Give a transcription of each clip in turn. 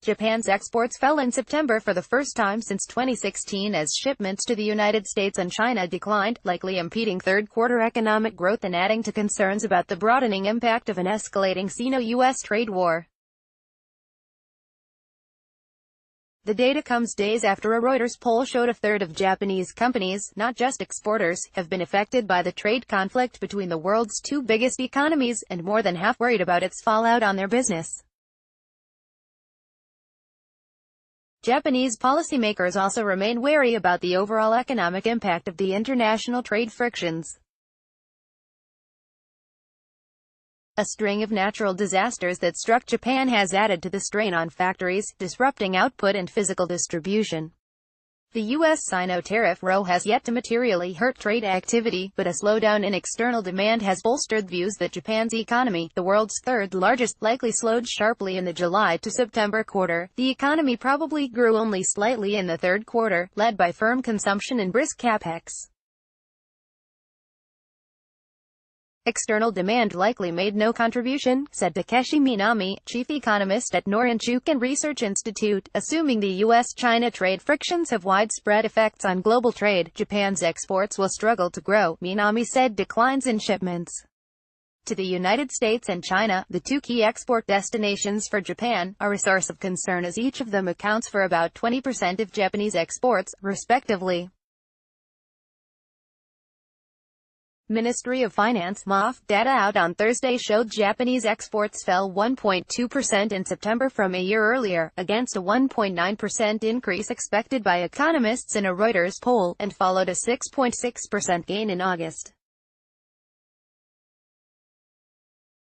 Japan's exports fell in September for the first time since 2016 as shipments to the United States and China declined, likely impeding third-quarter economic growth and adding to concerns about the broadening impact of an escalating Sino-US trade war. The data comes days after a Reuters poll showed a third of Japanese companies, not just exporters, have been affected by the trade conflict between the world's two biggest economies, and more than half worried about its fallout on their business. Japanese policymakers also remain wary about the overall economic impact of the international trade frictions. A string of natural disasters that struck Japan has added to the strain on factories, disrupting output and physical distribution. The U.S. Sino tariff row has yet to materially hurt trade activity, but a slowdown in external demand has bolstered views that Japan's economy, the world's third largest, likely slowed sharply in the July to September quarter. The economy probably grew only slightly in the third quarter, led by firm consumption and brisk capex. External demand likely made no contribution, said Takeshi Minami, chief economist at Norinchukin Research Institute. Assuming the U.S.-China trade frictions have widespread effects on global trade, Japan's exports will struggle to grow, Minami said. Declines in shipments to the United States and China, the two key export destinations for Japan, are a source of concern as each of them accounts for about 20% of Japanese exports, respectively. Ministry of Finance (MOF) data out on Thursday showed Japanese exports fell 1.2% in September from a year earlier, against a 1.9% increase expected by economists in a Reuters poll, and followed a 6.6% gain in August.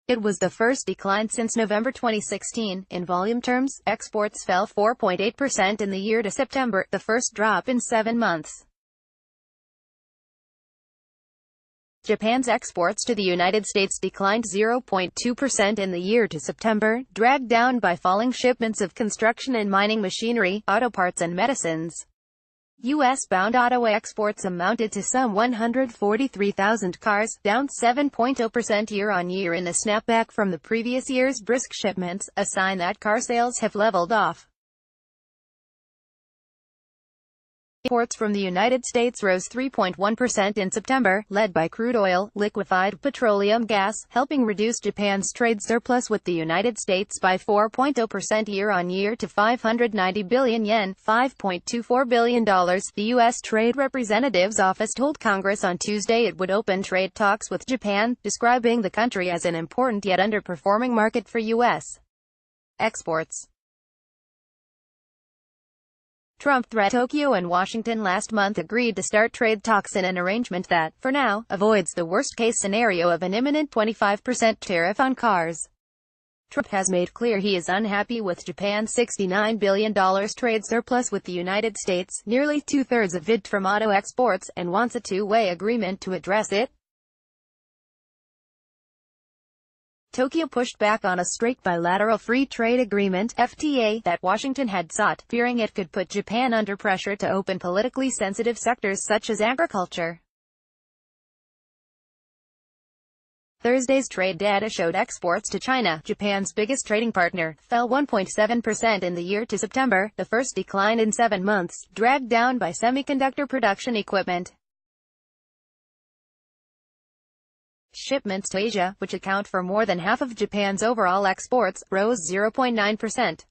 It was the first decline since November 2016. In volume terms, exports fell 4.8% in the year to September, the first drop in 7 months. Japan's exports to the United States declined 0.2% in the year to September, dragged down by falling shipments of construction and mining machinery, auto parts and medicines. U.S.-bound auto exports amounted to some 143,000 cars, down 7.0% year-on-year in a snapback from the previous year's brisk shipments, a sign that car sales have leveled off. Imports from the United States rose 3.1% in September, led by crude oil, liquefied petroleum gas, helping reduce Japan's trade surplus with the United States by 4.0% year-on-year to 590 billion yen, $5.24 billion. The U.S. Trade Representative's office told Congress on Tuesday it would open trade talks with Japan, describing the country as an important yet underperforming market for U.S. exports. Trump threatened Tokyo and Washington last month agreed to start trade talks in an arrangement that, for now, avoids the worst-case scenario of an imminent 25% tariff on cars. Trump has made clear he is unhappy with Japan's $69 billion trade surplus with the United States, nearly two-thirds of it from auto exports, and wants a two-way agreement to address it. Tokyo pushed back on a straight bilateral free trade agreement (FTA) that Washington had sought, fearing it could put Japan under pressure to open politically sensitive sectors such as agriculture. Thursday's trade data showed exports to China, Japan's biggest trading partner, fell 1.7% in the year to September, the first decline in 7 months, dragged down by semiconductor production equipment. Shipments to Asia, which account for more than half of Japan's overall exports, rose 0.9%.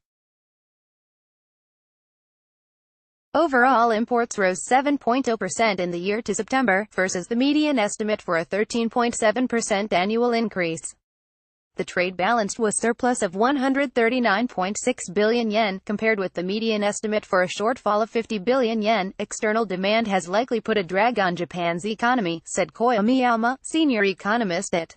Overall imports rose 7.0% in the year to September, versus the median estimate for a 13.7% annual increase. The trade balance was surplus of 139.6 billion yen, compared with the median estimate for a shortfall of 50 billion yen. External demand has likely put a drag on Japan's economy, said Koyamiyama, senior economist at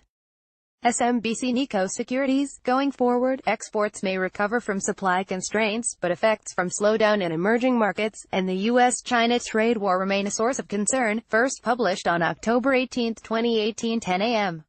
SMBC Nikko Securities. Going forward, exports may recover from supply constraints, but effects from slowdown in emerging markets, and the U.S.-China trade war remain a source of concern. First published on October 18, 2018, 10 a.m.